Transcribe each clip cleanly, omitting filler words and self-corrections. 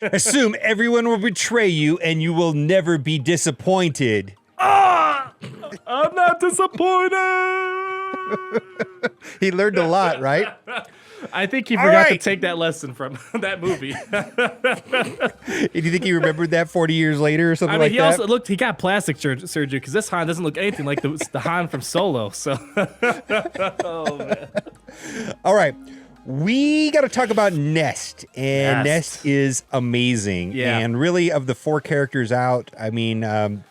Assume everyone will betray you and you will never be disappointed. Ah! I'm not disappointed. He learned a lot, right? I think he forgot to take that lesson from that movie. Do you think he remembered that 40 years later or something like that? He also looked. He got plastic surgery because this Han doesn't look anything like the Han from Solo. So, oh, man. All right. We got to talk about Nest, and Nest is amazing. Yeah. And really, of the 4 characters out, I mean,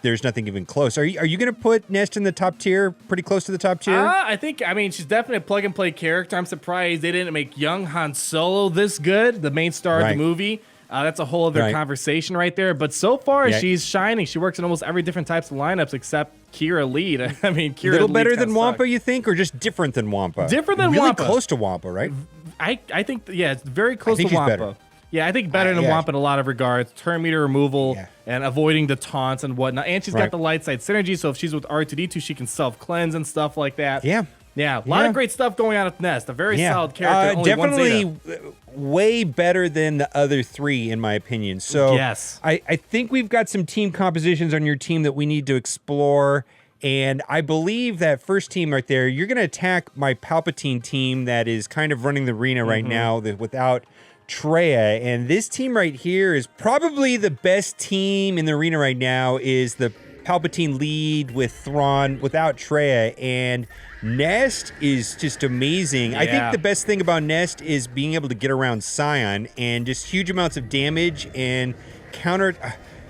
there's nothing even close. Are you going to put Nest in the top tier, pretty close to the top tier? I mean, she's definitely a plug-and-play character. I'm surprised they didn't make young Han Solo this good, the main star of the movie. That's a whole other conversation right there. But so far, she's shining. She works in almost every different types of lineups except Kira Lead. I mean, Kira Lead. A little better than Wampa, you think, or just different than Wampa? Different than really Wampa. Really close to Wampa, right? I think, it's very close to Wampa. Better. Yeah, I think better than Wampa in a lot of regards. Turn meter removal and avoiding the taunts and whatnot. And she's got the light side synergy, so if she's with R2-D2, she can self-cleanse and stuff like that. Yeah, a lot of great stuff going on with Nest. A very solid character. Only definitely way better than the other 3, in my opinion. So I think we've got some team compositions on your team that we need to explore. And I believe that first team right there, you're going to attack my Palpatine team that is kind of running the arena right now without Traya. And this team right here is probably the best team in the arena right now, is the Palpatine lead with Thrawn without Traya. And Nest is just amazing. I think the best thing about Nest is being able to get around Scion and just huge amounts of damage and counter...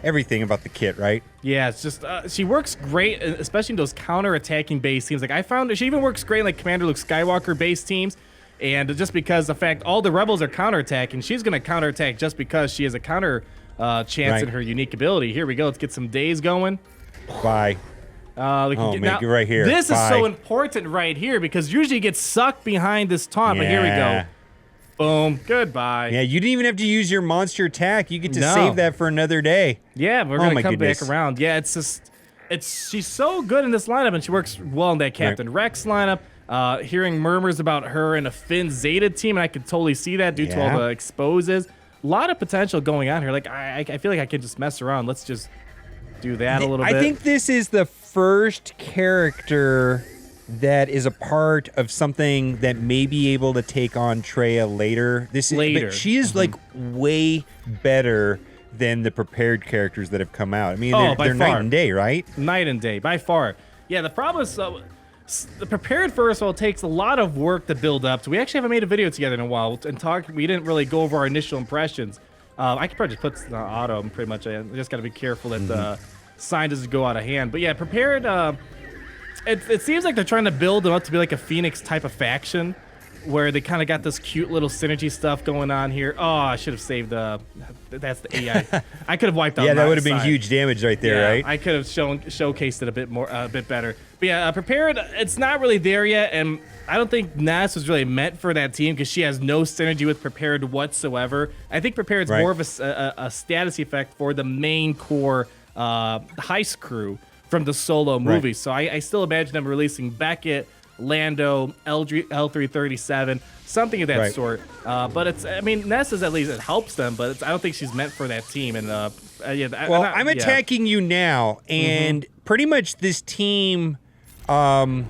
everything about the kit, right? Yeah, it's just she works great, especially in those counter-attacking base teams. Like I found that she even works great in like Commander Luke Skywalker base teams, and just because the fact all the rebels are counterattacking, she's gonna counterattack just because she has a counter chance in her unique ability. Here we go. Let's get some days going. Bye. Now, you're right here. This is so important right here because usually you get sucked behind this taunt, but here we go. Boom. Goodbye. Yeah, you didn't even have to use your monster attack. You get to save that for another day. Yeah, we're going to come back around. Yeah, it's just... she's so good in this lineup, and she works well in that Captain Rex lineup. Hearing murmurs about her and a Finn Zeta team, and I could totally see that due to all the exposes. A lot of potential going on here. Like, I feel like I could just mess around. Let's just do that a little bit. I think this is the first character that is a part of something that may be able to take on Traya later. But she is like way better than the prepared characters that have come out. I mean, they're night and day, right? Night and day, by far. Yeah, the problem is the prepared, first of all, takes a lot of work to build up. So we actually haven't made a video together in a while and talked. We didn't really go over our initial impressions. I could probably just put auto pretty much. I just got to be careful that the sign doesn't go out of hand. But yeah, prepared... It seems like they're trying to build them up to be like a Phoenix type of faction where they kind of got this cute little synergy stuff going on here. Oh, I should have saved that's the AI. I could have wiped out that would have been huge damage right there, right? I could have showcased it a bit better. But yeah, prepared, it's not really there yet, and I don't think Nest was really meant for that team because she has no synergy with prepared whatsoever. I think prepared's more of a status effect for the main core heist crew from the Solo movie. So I still imagine them releasing Beckett, Lando, L337, something of that sort. But Ness is at least, it helps them, but I don't think she's meant for that team. And I'm attacking you now, and pretty much this team could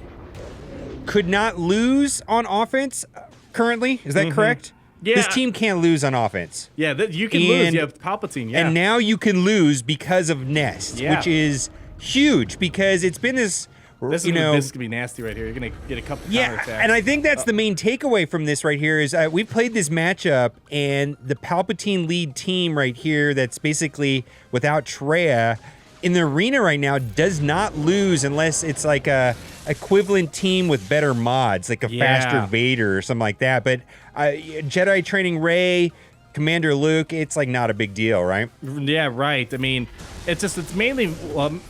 not lose on offense currently. Is that correct? Yeah. This team can't lose on offense. Yeah, you can lose. You have Palpatine, And now you can lose because of Nest, which is huge because it's been this This is gonna be nasty right here. You're gonna get a couple counterattacks. And I think that's the main takeaway from this right here is we played this matchup, and the Palpatine lead team right here that's basically without Traya in the arena right now does not lose unless it's like a equivalent team with better mods, like a faster Vader or something like that. But Jedi training Rey, Commander Luke, it's like not a big deal, right? Yeah, right. I mean, it's mainly,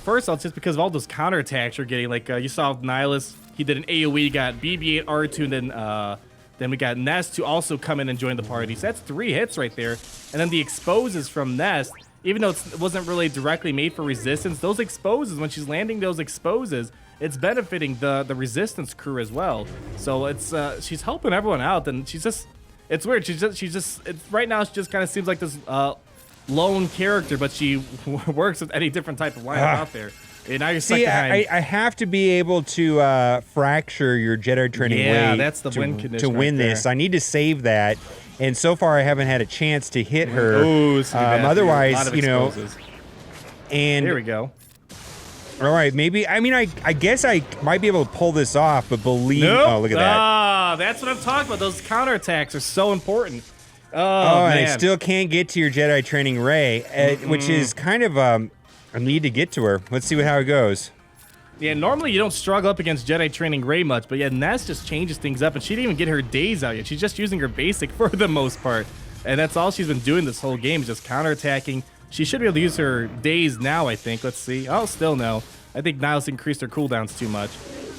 first off, just because of all those counterattacks you're getting. Like you saw with Nihilus, he did an AoE, got BB-8, R2, and then we got Nest to also come in and join the party. So that's 3 hits right there. And then the exposes from Nest, even though it wasn't really directly made for resistance, those exposes, when she's landing those exposes, it's benefiting the resistance crew as well. So it's she's helping everyone out, and she's just, it's weird. She's just right now she just kind of seems like this lone character, but she works with any different type of lineup out there. And now you're stuck behind. I have to be able to fracture your Jedi training way that's the win condition to win right this. there. I need to save that, and so far I haven't had a chance to hit her. Ooh, otherwise, you know. And there we go. All right, maybe. I mean, I guess I might be able to pull this off, but believe. Nope. Oh, look at that. Ah, that's what I'm talking about. Those counterattacks are so important. Oh, man. and I still can't get to your Jedi training Rey, which is kind of a need to get to her. Let's see how it goes. Yeah, normally you don't struggle up against Jedi training Rey much, but yeah, Nest just changes things up, and she didn't even get her days out yet. She's just using her basic for the most part, and that's all she's been doing this whole game, is just counterattacking. She should be able to use her days now, I think. Let's see. Oh, still no. I think Nihilus increased her cooldowns too much.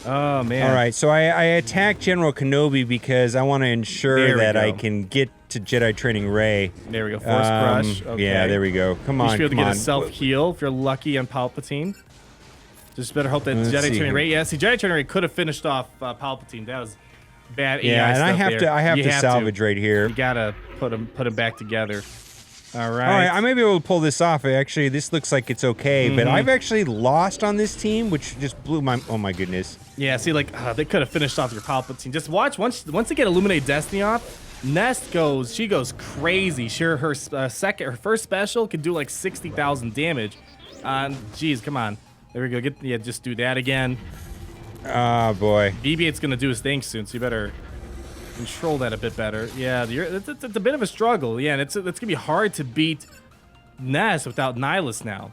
Oh, man. All right, so I attack General Kenobi because I want to ensure that I can get to Jedi training Rey. There we go. Force Crush. Okay. Yeah, there we go. Come on, you should be able to get a self-heal if you're lucky on Palpatine. Just better hope that Jedi training Rey. Yeah, see, Jedi training Rey could have finished off Palpatine. That was bad. Yeah, and I have to salvage right here. You gotta put them back together. All right. All right, I may be able to pull this off. Actually, this looks like it's okay, but I've actually lost on this team, which just blew my. Oh my goodness. Yeah, see, like they could have finished off your Palpatine. Just watch once they get Illuminate Destiny off. Nest goes crazy. Sure, her first special can do like 60,000 damage. Jeez, come on. There we go. Just do that again. Oh boy. BB-8's gonna do his thing soon, so you better control that a bit better. Yeah, it's a bit of a struggle. Yeah, and it's gonna be hard to beat Nest without Nihilus now.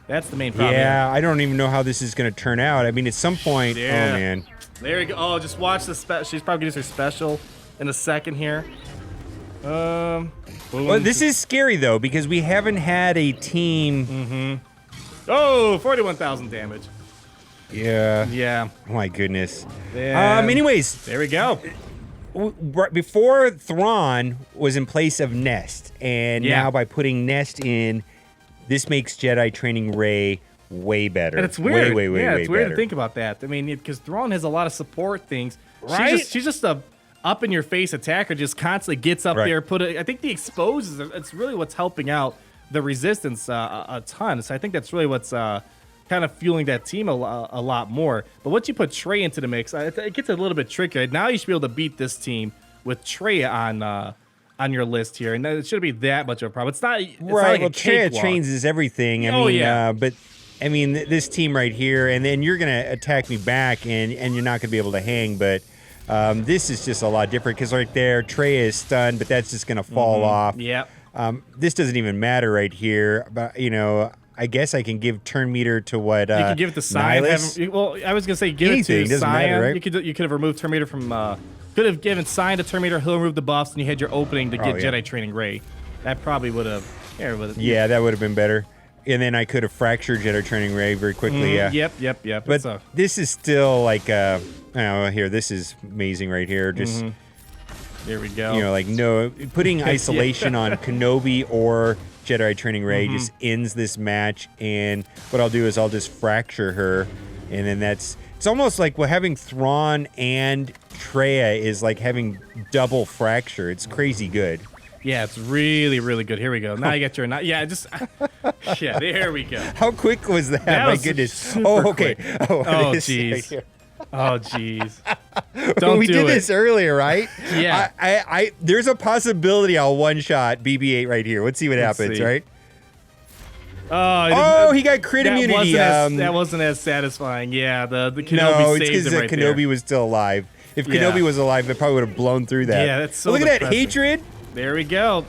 That's the main problem. Yeah, I don't even know how this is gonna turn out. I mean, at some point. Yeah. Oh man. There you go. Oh, just watch the special. She's probably gonna use her special in a second here. Boom. Well, this is scary though because we haven't had a team. Oh, 41,000 damage. Yeah. Yeah. Oh my goodness. Yeah. Anyways, there we go. Right before Thrawn was in place of Nest, and now by putting Nest in, this makes Jedi training Rey way better. And it's weird. Way it's weird better. to think about that. I mean, because Thrawn has a lot of support things. Right? She's just a up-in-your-face attacker, just constantly gets up there. I think the exposes, it's really what's helping out the Resistance a ton. So I think that's really what's kind of fueling that team a lot more. But once you put Trey into the mix, it gets a little bit trickier. Now you should be able to beat this team with Trey on your list here, and it shouldn't be that much of a problem. It's not like well, Trey changes everything. I mean, but I mean this team right here, and then you're gonna attack me back, and you're not gonna be able to hang. But this is just a lot different because right there, Trey is stunned, but that's just gonna fall off. Yep. This doesn't even matter right here, but I guess I can give turn meter to what you can give it to Scion. Well, I was gonna say give anything, it to Scion. Matter, right? You could have removed turn meter from. Could have given Scion to turn meter. He'll remove the buffs, and you had your opening to get Jedi training Rey. That probably would have. Yeah, that would have been better. And then I could have fractured Jedi training Rey very quickly. Yeah. Yep. But this is still like here. This is amazing right here. Just. There we go. Putting isolation on Kenobi or Jedi training Rey just ends this match, and what I'll do is I'll just fracture her, and then it's almost like having Thrawn and Traya is like having double fracture. It's crazy good. Yeah, it's really, really good. Here we go. Now you got your there we go. How quick was that? My goodness. Okay. Quick. Oh, jeez. Right oh, jeez. We did this earlier, right? Yeah. I there's a possibility I'll one-shot BB-8 right here. Let's see what happens, right? Oh, he got crit immunity. That wasn't as satisfying. Yeah, the Kenobi no, saved it's because Kenobi was still alive. If Kenobi was alive, it probably would have blown through that. Yeah, that's so Look depressing. at that hatred. There we go.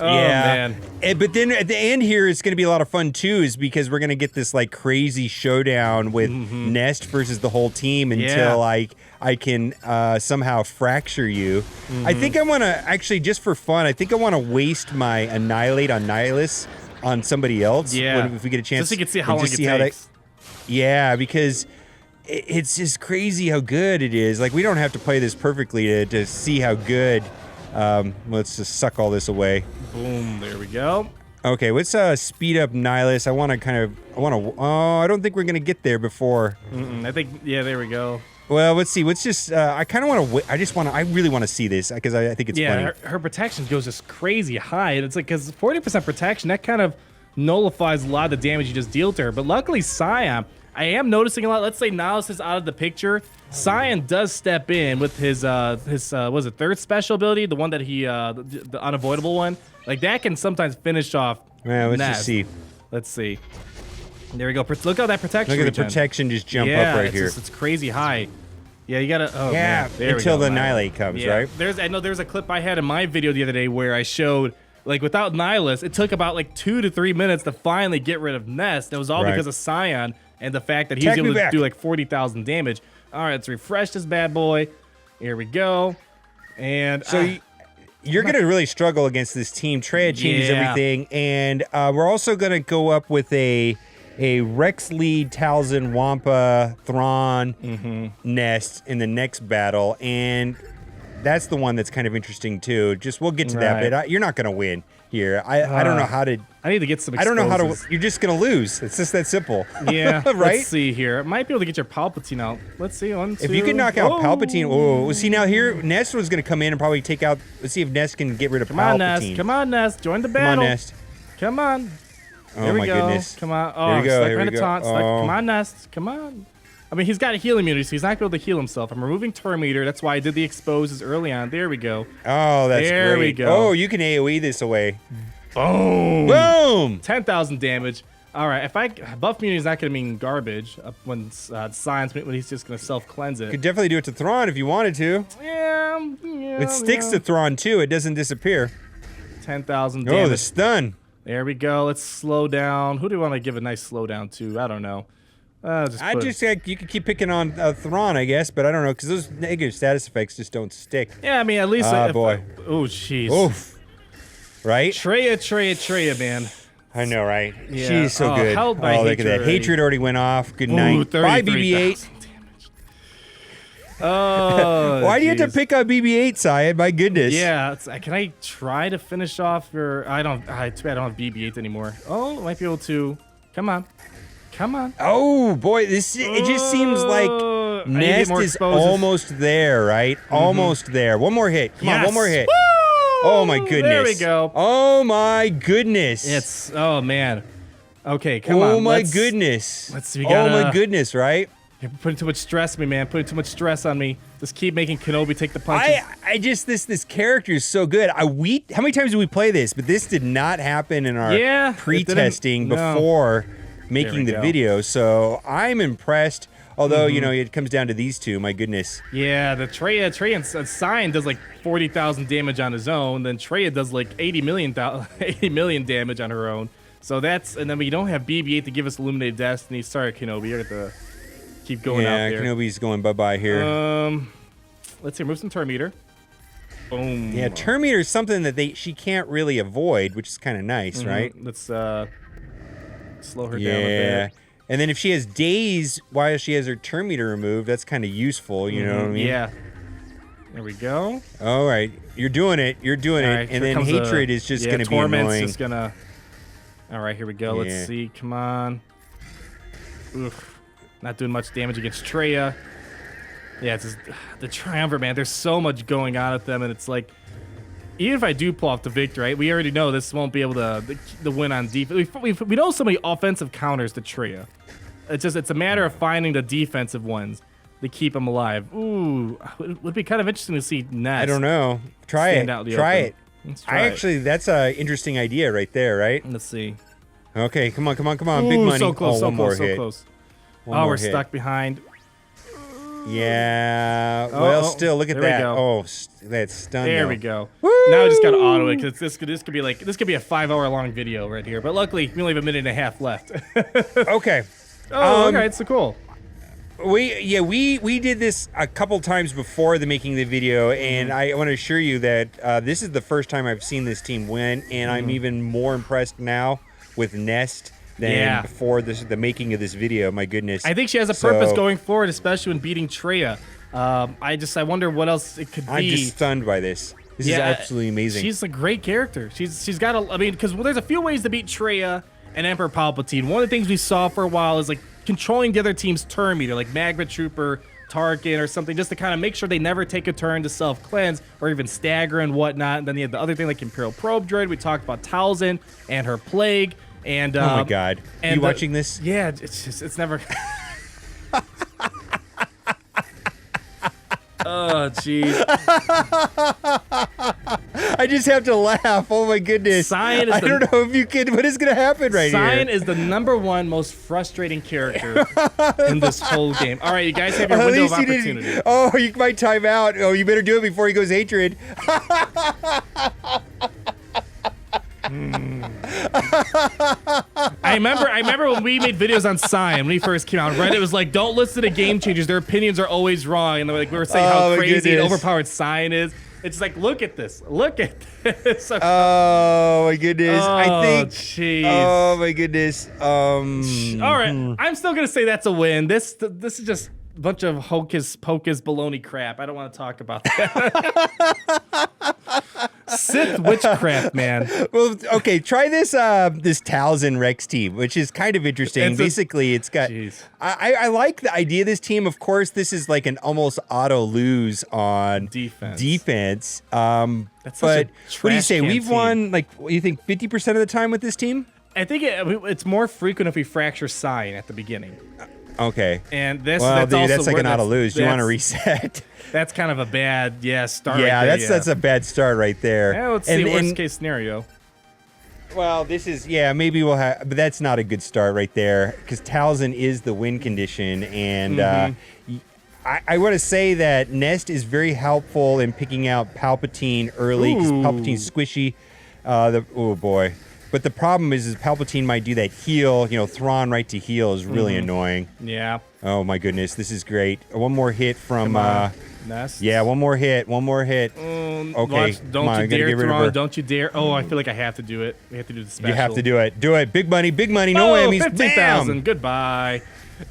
Oh, yeah. man. But then at the end here, it's going to be a lot of fun, too, is because we're going to get this, like, crazy showdown with Nest versus the whole team until I can somehow fracture you. I think I want to, actually, just for fun, I think I want to waste my Annihilate on Nihilus on somebody else. Yeah. If we get a chance. Just so you can see how long it takes. Yeah, because it's just crazy how good it is. Like, we don't have to play this perfectly to see how good. Let's just suck all this away. Boom, there we go. Okay, let's speed up Nihilus. I don't think we're going to get there before. I think, there we go. Well, let's see. Let's just. I kind of want to. I really want to see this because I think it's funny. Yeah, her protection goes just crazy high, and it's like because 40% protection that kind of nullifies a lot of the damage you just deal to her. But luckily, Scion, I am noticing a lot. Let's say Nihilus is out of the picture. Scion does step in with his was it third special ability, the one that he the unavoidable one. Like that can sometimes finish off. Yeah, let's just see. Let's see. There we go. Look how that protection. Look at the protection just jump up right here. It's crazy high. Yeah, you gotta. Oh, yeah, man. There until we go, the Annihilate comes, right? I know there's a clip I had in my video the other day where I showed like without Nihilus, it took about like 2 to 3 minutes to finally get rid of Nest. It was all because of Scion and the fact that he was able to do like 40,000 damage. All right, let's refresh this bad boy. Here we go. And so you're going to really struggle against this team. Traya changes everything. And we're also going to go up with a Rex lead, Talzin, Wampa, Thrawn, Nest in the next battle. And that's the one that's kind of interesting, too. We'll get to that, but you're not going to win here. I don't know how to... I need to get some exposes. I don't know how to... You're just going to lose. It's just that simple. Yeah. Right? Let's see here. Might be able to get your Palpatine out. Let's see. 1, 2... If you can knock out Palpatine... Oh, see, now here, Nest was going to come in and probably take out... Let's see if Nest can get rid of Palpatine. Come on, Nest. Join the battle. Come on, Nest. Come on. Oh, my goodness. Come on. Oh, there we go. Here we go. Come on, Nest. Come on. I mean, he's got a heal immunity, so he's not going to be able to heal himself. I'm removing Turn Meter. That's why I did the exposes early on. There we go. Oh, that's great. There we go. Oh, you can AoE this away. Boom. Boom. 10,000 damage. All right. If buff immunity is not going to mean garbage when Science, when he's just going to self-cleanse it. You could definitely do it to Thrawn if you wanted to. Yeah. It sticks to Thrawn, too. It doesn't disappear. 10,000 damage. Oh, the stun. There we go. Let's slow down. Who do we want to give a nice slowdown to? I don't know. You could keep picking on Thrawn, I guess, but I don't know because those negative status effects just don't stick. Yeah, I mean, at least. Boy. Oh, jeez. Oof. Right? Traya, man. I know, right? Yeah. She's so good. Oh, look at that. Hatred already went off. Good night. Bye, BB-8. Oh, why do you have to pick on BB-8, Syed? My goodness. Yeah, can I try to finish off your? I don't. Too bad I don't have BB-8 anymore. Oh, I might be able to. Come on. Oh boy, it just seems like Nest is almost there, right? Almost there. One more hit. Come on, one more hit. Woo! Oh my goodness. There we go. Oh my goodness. Oh man. Okay, come on. Oh my goodness. Oh my goodness, right? You're putting too much stress on me, man. Putting too much stress on me. Just keep making Kenobi take the punches. This character is so good. How many times did we play this? But this did not happen in our pre-testing before making the video, so I'm impressed. Although, it comes down to these two, my goodness. Yeah, the Traya and Scion does like 40,000 damage on his own, then Traya does like 80 million damage on her own. So and then we don't have BB-8 to give us Illuminated Destiny. Sorry, Kenobi, you're going to keep going out there. Yeah, Kenobi's going bye-bye here. Let's see, remove some Turn Meter. Boom. Yeah, Turn Meter is something that she can't really avoid, which is kind of nice, right? Let's slow her down a bit. And then if she has daze while she has her Turn Meter removed, that's kind of useful, you know what I mean? Yeah. There we go. All right. You're doing it. Right, and then Hatred is just going to be annoying. Just going to... All right, here we go. Let's see. Come on. Oof. Not doing much damage against Traya. Yeah, it's just, the Triumvirate, man. There's so much going on with them, and it's like... Even if I do pull off the victory, right, we already know this won't be able to win on defense. We know so many offensive counters to Traya. It's a matter of finding the defensive ones to keep them alive. Ooh, it would be kind of interesting to see Nest. I don't know. Try it. Actually, that's an interesting idea right there, right? Let's see. Okay, come on. Ooh, big money. So close, one more hit. We're stuck behind. Yeah. Well, still, look at that. Oh, that's stunning. There we go. Woo! Now I just got to auto it because this could be a 5-hour-long video right here. But luckily, we only have a minute and a half left. Okay. Okay, it's so cool. We did this a couple times before the making of the video, and I want to assure you that this is the first time I've seen this team win, and I'm even more impressed now with Nest than before the making of this video. My goodness. I think she has a purpose going forward, especially when beating Traya. I wonder what else it could be. I'm just stunned by this. This is absolutely amazing. She's a great character. She's got because there's a few ways to beat Traya and Emperor Palpatine. One of the things we saw for a while is like controlling the other team's turn meter, like Magma Trooper, Tarkin or something, just to kind of make sure they never take a turn to self-cleanse or even stagger and whatnot. And then you have the other thing like Imperial Probe Droid. We talked about Talzin and her plague. And oh my God, are you watching this? Yeah, it's never. Oh, jeez. I just have to laugh. Oh, my goodness. I don't know if you can. What is going to happen right here? Cyan is the #1 most frustrating character in this whole game. All right, you guys have your window of opportunity. Oh, you might time out. Oh, you better do it before he goes hatred. I remember when we made videos on Cyan when he first came out. Reddit was like, "Don't listen to game changers; their opinions are always wrong." And like we were saying how crazy and overpowered Cyan is. It's like, look at this, look at this. Oh my goodness! Oh, I think. Jeez. Oh my goodness. All right, I'm still gonna say that's a win. This is just a bunch of hocus pocus baloney crap. I don't want to talk about that. Sith witchcraft, man. Well, okay, try this this Talzin Rex team, which is kind of interesting. Basically, it's got. I like the idea of this team. Of course, this is like an almost auto lose on defense. That's but what do you say? We've won like what do you think 50% of the time with this team? I think it's more frequent if we fracture Cyan at the beginning. Okay. And that's like an auto lose. You want to reset. That's kind of a bad start. Yeah, right there, that's a bad start right there. Yeah, let's see worst case scenario. Well, this is maybe we'll have, but that's not a good start right there because Talzin is the win condition, and I want to say that Nest is very helpful in picking out Palpatine early because Palpatine's squishy. Oh boy. But the problem is Palpatine might do that heal. You know, Thrawn right to heal is really annoying. Yeah. Oh my goodness, this is great. One more hit from Nest. Yeah, one more hit. Okay. Don't you dare, Thrawn. Don't you dare. Oh, I feel like I have to do it. We have to do the special. You have to do it. Do it. Big money. No whammies. 50,000. Goodbye.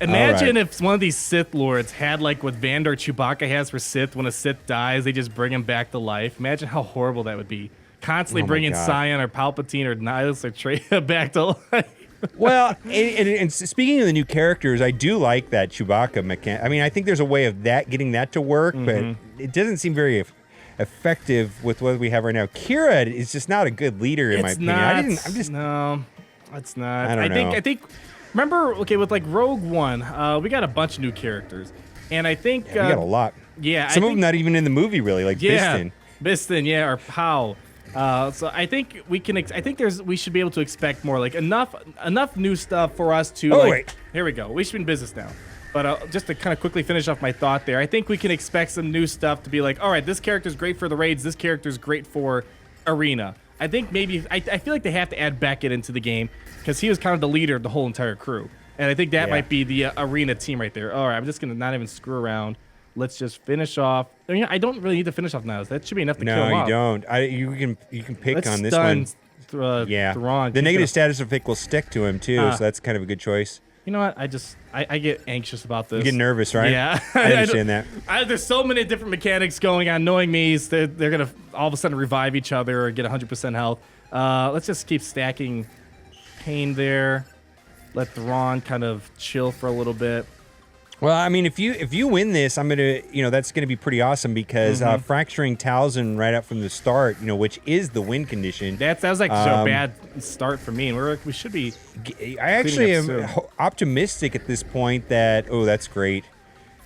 Imagine if one of these Sith Lords had like what Vander Chewbacca has for Sith. When a Sith dies, they just bring him back to life. Imagine how horrible that would be. Constantly bringing Cyan or Palpatine or Nihilus or Traya back to life. Well, and speaking of the new characters, I do like that Chewbacca mechanic. I mean, I think there's a way of getting that to work, but it doesn't seem very effective with what we have right now. Kira is just not a good leader in my opinion. No, it's not. I don't know. I think. Remember, with like Rogue One, we got a bunch of new characters, and I think we got a lot. Yeah, some of them not even in the movie really, like Bistan. Or Pow. So I think we should be able to expect more, like enough new stuff for us to. Here we go. We should be in business now. But just to kind of quickly finish off my thought there, I think we can expect some new stuff to be like, all right, this character's great for the raids. This character's great for arena. I think maybe I feel like they have to add Beckett into the game because he was kind of the leader of the whole entire crew, and I think that might be the arena team right there. All right, I'm just gonna not even screw around. Let's just finish off. I mean, I don't really need to finish off now. That should be enough to kill him off. No, you don't. You can pick on this one. Thrawn. The negative status of pick will stick to him too, so that's kind of a good choice. You know what? I get anxious about this. You get nervous, right? Yeah. I understand that. There's so many different mechanics going on. Knowing me, they're going to all of a sudden revive each other or get 100% health. Let's just keep stacking pain there. Let Thrawn kind of chill for a little bit. Well, I mean, if you win this, I'm gonna, that's gonna be pretty awesome because fracturing Talzin right up from the start, which is the win condition. That was like a bad start for me, and we should be. I actually am optimistic at this point that that's great.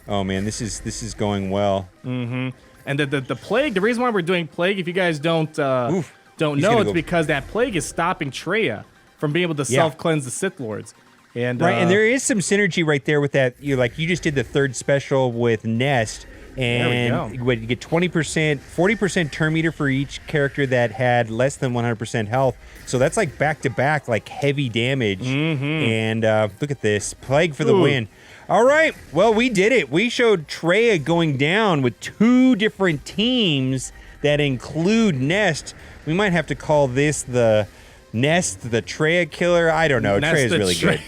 Oh man, this is going well. And the plague. The reason why we're doing plague, if you guys don't know, it's because that plague is stopping Traya from being able to self-cleanse the Sith Lords. And and there is some synergy right there with that. You just did the third special with Nest, and you get 20%, 40% turn meter for each character that had less than 100% health. So that's like back to back, like heavy damage. And look at this plague for the win. All right, well we did it. We showed Traya going down with 2 different teams that include Nest. We might have to call this the Nest, the Traya killer. I don't know. Traya is really good.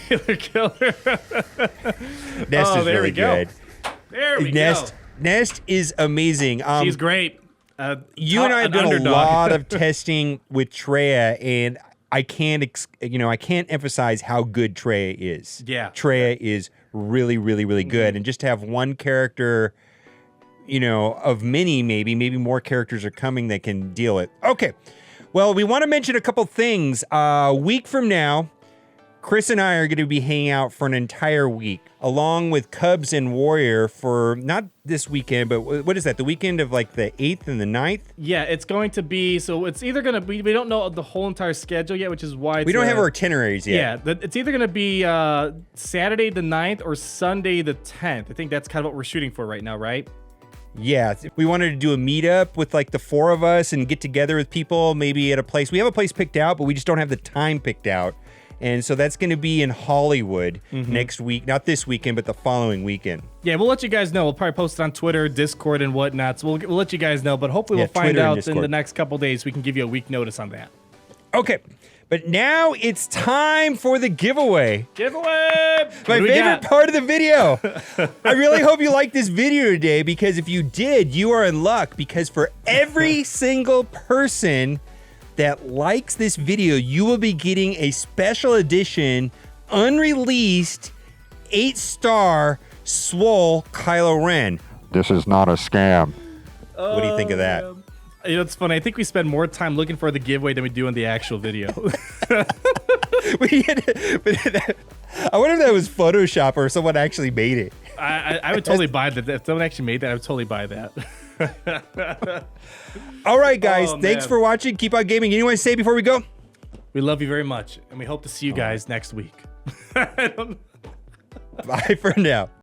Nest is really good. There we go. Nest is amazing. She's great. You and I have done a lot of testing with Traya, and I can't emphasize how good Traya is. Yeah. Traya is really, really, really good. And just to have one character, of many, maybe more characters are coming that can deal it. Okay. Well, we want to mention a couple things. A week from now, Chris and I are going to be hanging out for an entire week, along with Cubs and Warrior for not this weekend, but what is that? The weekend of like the 8th and the 9th? Yeah, it's going to be, so it's either going to be, we don't know the whole entire schedule yet, which is why we don't have our itineraries yet. Yeah, it's either going to be Saturday the 9th or Sunday the 10th. I think that's kind of what we're shooting for right now, right? Yeah, we wanted to do a meetup with like the 4 of us and get together with people, maybe at a place. We have a place picked out, but we just don't have the time picked out. And so that's going to be in Hollywood next week. Not this weekend, but the following weekend. Yeah, we'll let you guys know. We'll probably post it on Twitter, Discord, and whatnot. So we'll let you guys know. But hopefully we'll find out in the next couple days. We can give you a week notice on that. Okay. But now it's time for the giveaway. Giveaway! My favorite part of the video. I really hope you liked this video today, because if you did, you are in luck. Because for every single person that likes this video, you will be getting a special edition, unreleased, 8-star Swole Kylo Ren. This is not a scam. What do you think of that? It's funny. I think we spend more time looking for the giveaway than we do in the actual video. I wonder if that was Photoshop or someone actually made it. I would totally buy that. If someone actually made that, I would totally buy that. All right, guys. Thanks for watching. Keep on gaming. Anyone say before we go? We love you very much, and we hope to see you guys next week. Bye for now.